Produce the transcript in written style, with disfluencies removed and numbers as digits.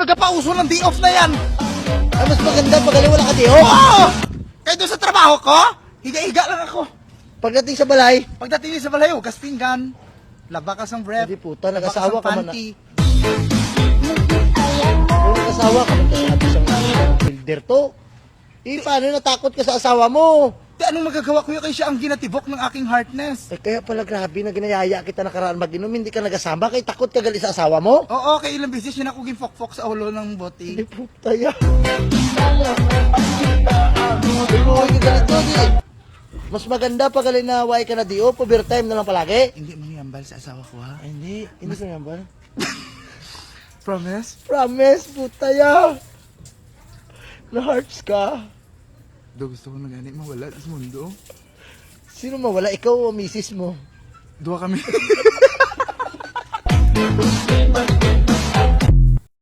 talaga pauso ng day off na yan. Ay, mas maganda pag wala ka di, Oo! Kaya doon sa trabaho ko, higa-higa lang ako. Pagdating sa balay, Pagdating sa balay, hugas pinggan, laba ka ng breath, Hindi puta, laba nag-asawa ka man, panty. kung nag-asawa ka, magkasabi sa builder to. Eh, paano natakot ka sa asawa mo? Di anong magagawa ko yun kaya siya ang ginatibok ng aking heartness. Eh, kaya pala grabe na ginayaya kita nakaraan mag-inom, hindi ka nagasama, kaya takot ka gali sa asawa mo? Oo, kaya ilang beses yun ako ginfok-fok sa ulo ng bote. Hindi puta yan. Buhay ka ganito, di. Mas maganda pag gali na way ka na di, overtime na lang palagi. Hindi mo niyambal sa asawa ko ha. Ay, hindi ko yan ba? Promise? Promise, puta yan. Na-hearts ka. Do gusto ko na gani mawala sa mundo. Sino mawala? Ikaw o misis mo? Dua kami.